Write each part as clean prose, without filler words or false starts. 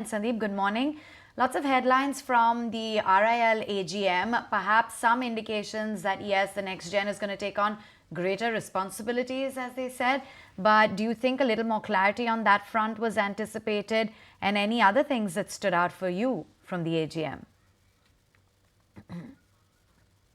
Sandeep, good morning. Lots of headlines from the RIL AGM, perhaps some indications that yes, the next gen is going to take on greater responsibilities, as they said. But do you think a little more clarity on that front was anticipated, and any other things that stood out for you from the AGM?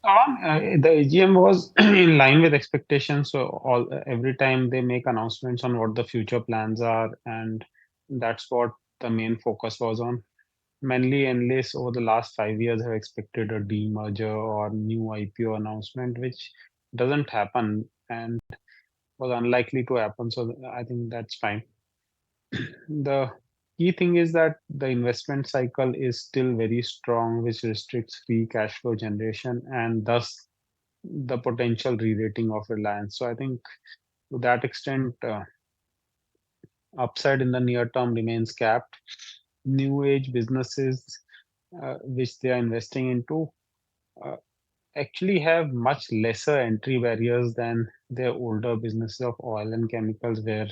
The AGM was in line with expectations. So every time they make announcements on what the future plans are, and that's what the main focus was on. Mainly, analysts over the last 5 years have expected a demerger or new IPO announcement, which doesn't happen and was unlikely to happen. So I think that's fine. The key thing is that the investment cycle is still very strong, which restricts free cash flow generation and thus the potential re-rating of Reliance. So I think to that extent, upside in the near term remains capped. New age businesses, which they are investing into, uh, actually have much lesser entry barriers than their older businesses of oil and chemicals, where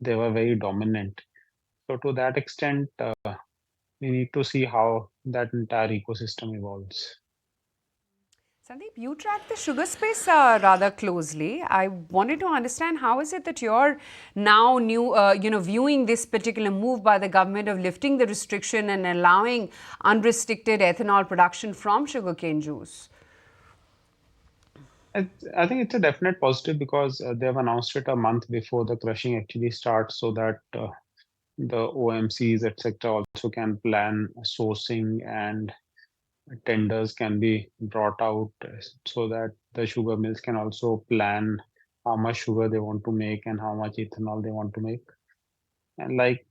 they were very dominant. So to that extent, we need to see how that entire ecosystem evolves. Sandeep, you track the sugar space rather closely. I wanted to understand how is it that you're now viewing this particular move by the government of lifting the restriction and allowing unrestricted ethanol production from sugarcane juice? I think it's a definite positive because they've announced it a month before the crushing actually starts, so that the OMCs, etc., also can plan sourcing and tenders can be brought out so that the sugar mills can also plan how much sugar they want to make and how much ethanol they want to make. And like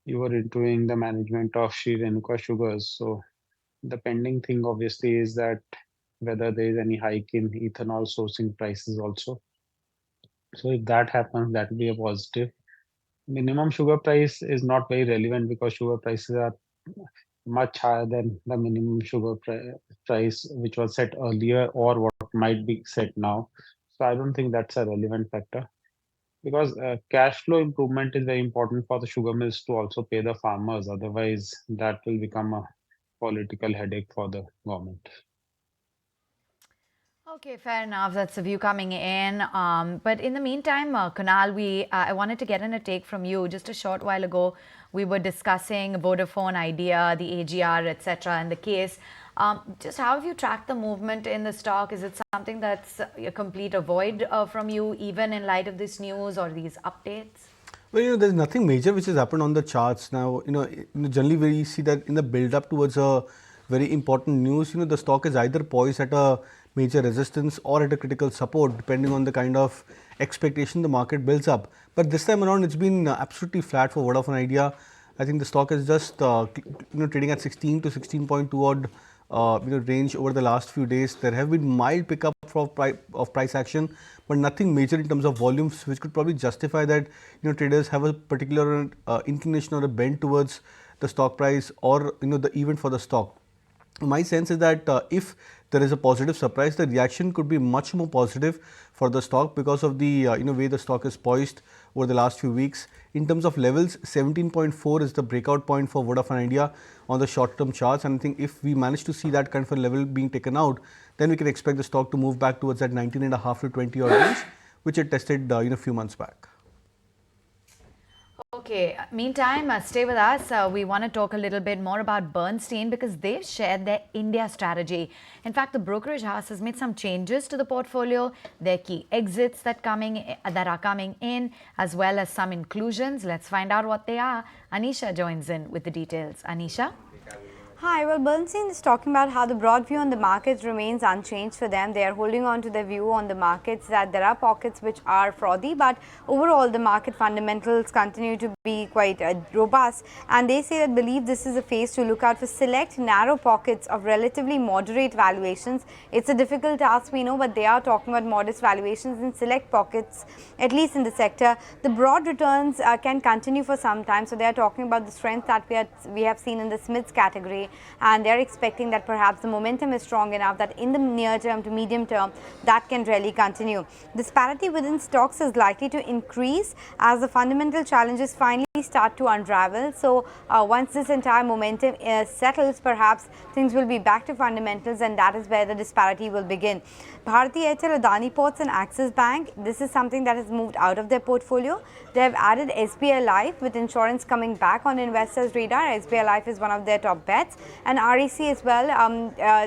you were doing the management of Sri Renuka Sugars, so the pending thing obviously is that whether there is any hike in ethanol sourcing prices also. So if that happens, that will be a positive. Minimum sugar price is not very relevant because sugar prices are much higher than the minimum price which was set earlier or what might be set now. So I don't think that's a relevant factor because cash flow improvement is very important for the sugar mills to also pay the farmers. Otherwise, that will become a political headache for the government. Okay, fair enough. That's the view coming in. But in the meantime, Kunal, I wanted to get in a take from you. Just a short while ago, we were discussing Vodafone Idea, the AGR, etc., and the case. Just how have you tracked the movement in the stock? Is it something that's a complete avoid from you, even in light of this news or these updates? Well, there's nothing major which has happened on the charts now. Generally we see that in the build up towards a very important news, the stock is either poised at a major resistance or at a critical support, depending on the kind of expectation the market builds up. But this time around, it's been absolutely flat for Vodafone Idea. I think the stock is just trading at 16 to 16.2 odd range over the last few days. There have been mild pickup of price action, but nothing major in terms of volumes, which could probably justify that traders have a particular inclination or a bend towards the stock price or the event for the stock. My sense is that if there is a positive surprise, the reaction could be much more positive for the stock because of the way the stock is poised over the last few weeks. In terms of levels, 17.4 is the breakout point for Vodafone Idea on the short-term charts, and I think if we manage to see that kind of a level being taken out, then we can expect the stock to move back towards that 19.5 to 20 odd range, which it tested a few months back. Okay, meantime, stay with us. We want to talk a little bit more about Bernstein because they've shared their India strategy. In fact, the brokerage house has made some changes to the portfolio, their key exits that are coming in, as well as some inclusions. Let's find out what they are. Anisha joins in with the details. Anisha? Hi, well, Bernstein is talking about how the broad view on the markets remains unchanged for them. They are holding on to their view on the markets that there are pockets which are frothy, but overall the market fundamentals continue to be quite robust. And they say that believe this is a phase to look out for select narrow pockets of relatively moderate valuations. It's a difficult task, we know, but they are talking about modest valuations in select pockets, at least in the sector. The broad returns can continue for some time. So they are talking about the strength that we have seen in the Smiths category. And they're expecting that perhaps the momentum is strong enough that in the near term to medium term that can really continue. Disparity within stocks is likely to increase as the fundamental challenges finally start to unravel. So once this entire momentum settles, perhaps things will be back to fundamentals, and that is where the disparity will begin. Bharti Airtel, Adani Ports and Axis Bank, this is something that has moved out of their portfolio. They have added SBI Life, with insurance coming back on investors' radar. SBI Life is one of their top bets, and REC as well.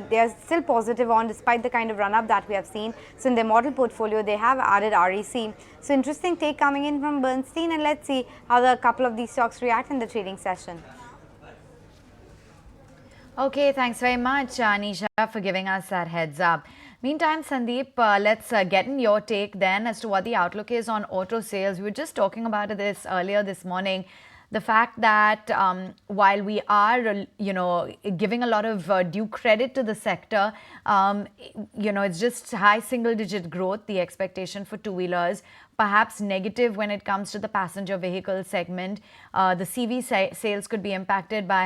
They are still positive on, despite the kind of run-up that we have seen. So in their model portfolio, they have added REC. So interesting take coming in from Bernstein, and let's see how the couple of these stocks react in the trading session. Okay, thanks very much, Nisha, for giving us that heads up. Meantime, Sandeep, let's get in your take then as to what the outlook is on auto sales. We were just talking about this earlier this morning. The fact that while we are, giving a lot of due credit to the sector, it's just high single-digit growth, the expectation for two-wheelers, perhaps negative when it comes to the passenger vehicle segment. The CV sales could be impacted by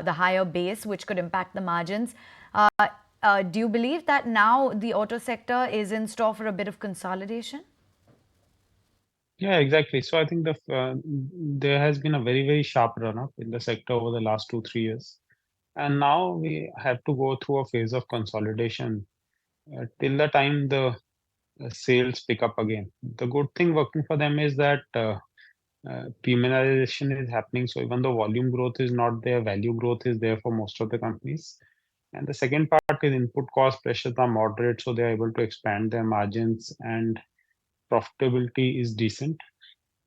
the higher base, which could impact the margins. Do you believe that now the auto sector is in store for a bit of consolidation? Yeah, exactly. So I think there has been a very, very sharp run-up in the sector over the last 2, 3 years. And now we have to go through a phase of consolidation till the time the sales pick up again. The good thing working for them is that premiumization is happening. So even though volume growth is not there, value growth is there for most of the companies. And the second part is input cost pressures are moderate, so they are able to expand their margins, and profitability is decent.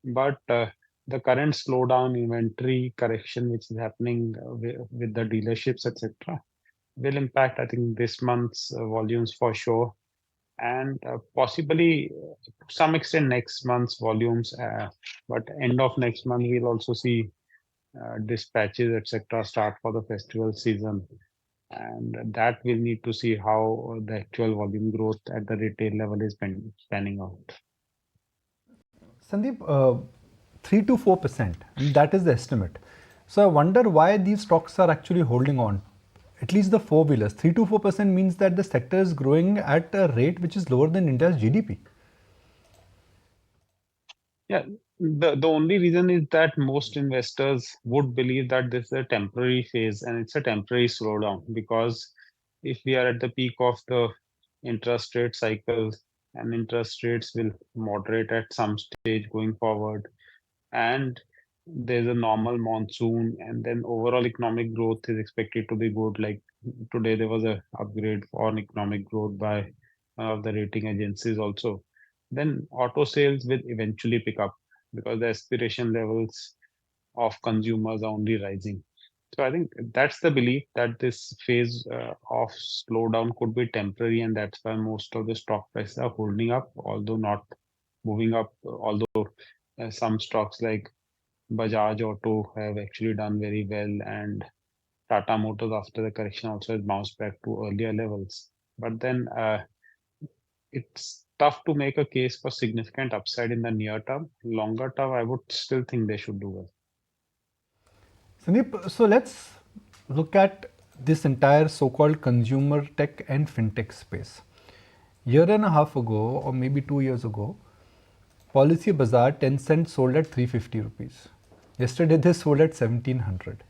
But the current slowdown, inventory correction, which is happening with the dealerships, etc., will impact, I think, this month's volumes for sure, and possibly to some extent next month's volumes. But end of next month, we'll also see dispatches, etc., start for the festival season. And that we'll need to see how the actual volume growth at the retail level is panning out. Sandeep, 3 to 4%, and that is the estimate. So I wonder why these stocks are actually holding on. At least the four-wheelers, 3 to 4% means that the sector is growing at a rate which is lower than India's GDP. Yeah, the only reason is that most investors would believe that this is a temporary phase and it's a temporary slowdown, because if we are at the peak of the interest rate cycle and interest rates will moderate at some stage going forward, and there's a normal monsoon, and then overall economic growth is expected to be good. Like today, there was a upgrade on economic growth by one of the rating agencies also. Then auto sales will eventually pick up because the aspiration levels of consumers are only rising. So I think that's the belief that this phase of slowdown could be temporary, and that's why most of the stock prices are holding up, although not moving up. Although some stocks like Bajaj Auto have actually done very well, and Tata Motors after the correction also has bounced back to earlier levels. But then it's tough to make a case for significant upside in the near term. Longer term, I would still think they should do well. Sandeep, so let's look at this entire so-called consumer tech and fintech space. Year and a half ago, or maybe 2 years ago, Policy Bazaar 10 cents sold at 350 rupees. Yesterday they sold at 1700.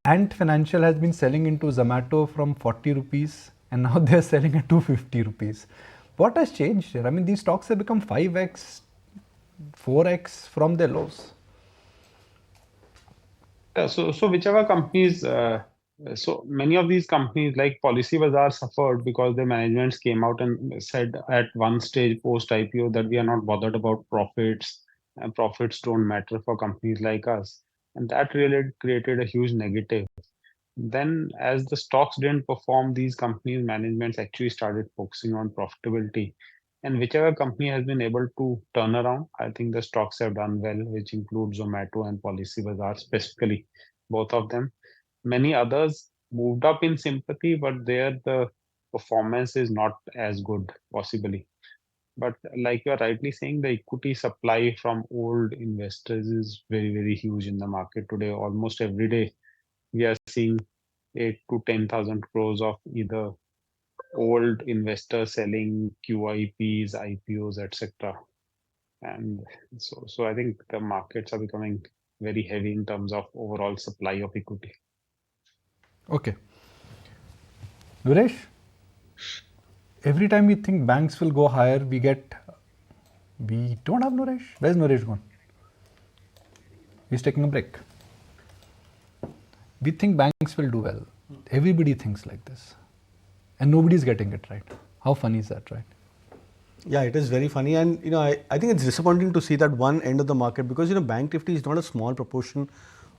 Ant Financial has been selling into Zomato from 40 rupees and now they're selling at 250 rupees. What has changed here? I mean, these stocks have become 5x, 4x from their lows. Yeah, so whichever companies, so many of these companies like Policy Bazaar suffered because the managements came out and said at one stage post IPO that we are not bothered about profits, and profits don't matter for companies like us. And that really created a huge negative. Then, as the stocks didn't perform, these companies' managements actually started focusing on profitability. And whichever company has been able to turn around, I think the stocks have done well, which includes Zomato and Policy Bazaar specifically, both of them. Many others moved up in sympathy, but there the performance is not as good, possibly. But like you're rightly saying, the equity supply from old investors is very, very huge in the market today. Almost every day, we are seeing 8 to 10,000 crores of either old investors selling QIPs, IPOs, etc. And so I think the markets are becoming very heavy in terms of overall supply of equity. Okay. Nuresh, every time we think banks will go higher, we don't have Nuresh. Where's Nuresh gone? He's taking a break. We think banks will do well. Everybody thinks like this. And nobody's getting it right. How funny is that, right? Yeah, it is very funny, and I think it's disappointing to see that one end of the market, because Bank Nifty is not a small proportion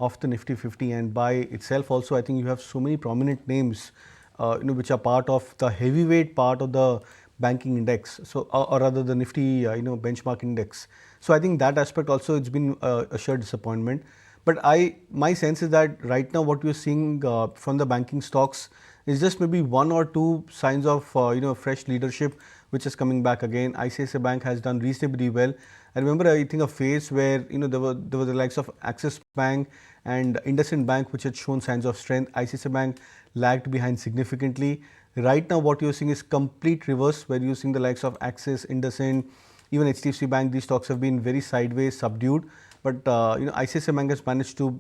of the Nifty 50, and by itself also I think you have so many prominent names, which are part of the heavyweight part of the banking index, so or rather the Nifty benchmark index. So I think that aspect also, it's been a sheer disappointment. But my sense is that right now what we're seeing from the banking stocks is just maybe one or two signs of fresh leadership which is coming back again. ICICI Bank has done reasonably well. I remember, I think, a phase where there were the likes of Axis Bank and IndusInd Bank which had shown signs of strength. ICICI Bank lagged behind significantly. Right now what you're seeing is complete reverse, where you're seeing the likes of Axis, IndusInd, even HDFC Bank. These stocks have been very sideways, subdued. But ICICI Bank has managed to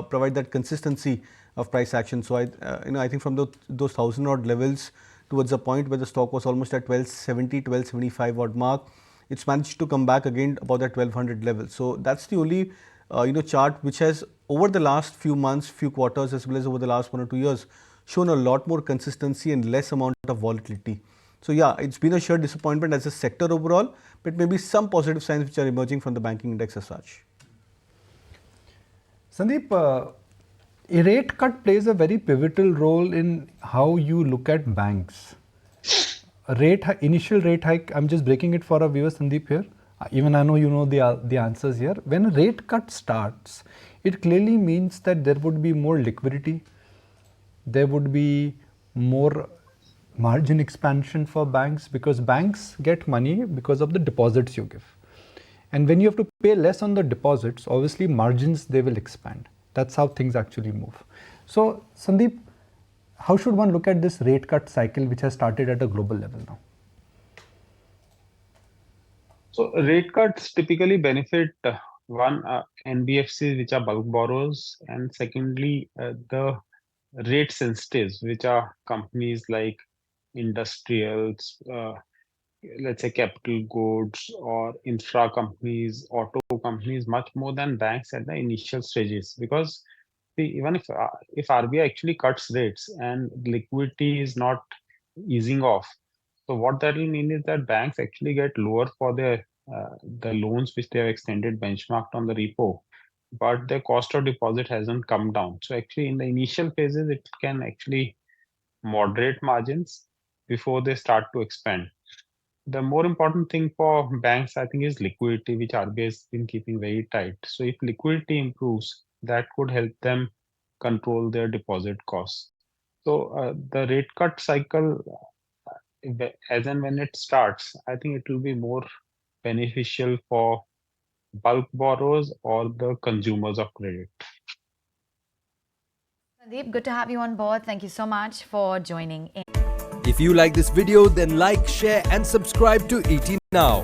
provide that consistency of price action. So I think from those 1,000 odd levels towards the point where the stock was almost at 1270, 1275 odd mark, it's managed to come back again about that 1200 level. So that's the only chart which has, over the last few months, few quarters, as well as over the last 1 or 2 years, shown a lot more consistency and less amount of volatility. So yeah, it's been a sheer disappointment as a sector overall, but maybe some positive signs which are emerging from the banking index as such. Sandeep, a rate cut plays a very pivotal role in how you look at banks. Initial rate hike, I'm just breaking it for our viewers, Sandeep, here. Even I know you know the answers here. When a rate cut starts, it clearly means that there would be more liquidity, there would be more margin expansion for banks, because banks get money because of the deposits you give. And when you have to pay less on the deposits, obviously margins, they will expand. That's how things actually move. So Sandeep, how should one look at this rate cut cycle which has started at a global level now? So rate cuts typically benefit one, NBFCs, which are bulk borrowers, and secondly, the rate sensitives, which are companies like industrials, let's say capital goods, or infra companies, auto companies, much more than banks at the initial stages. Because even if RBI actually cuts rates and liquidity is not easing off, so what that will mean is that banks actually get lower for their the loans which they have extended benchmarked on the repo, but their cost of deposit hasn't come down. So actually, in the initial phases, it can actually moderate margins before they start to expand. The more important thing for banks, I think, is liquidity, which RBI has been keeping very tight. So if liquidity improves, that could help them control their deposit costs. So the rate cut cycle, as and when it starts, I think it will be more beneficial for bulk borrowers or the consumers of credit. Sandeep, good to have you on board. Thank you so much for joining in. If you like this video, then like, share and subscribe to ET Now.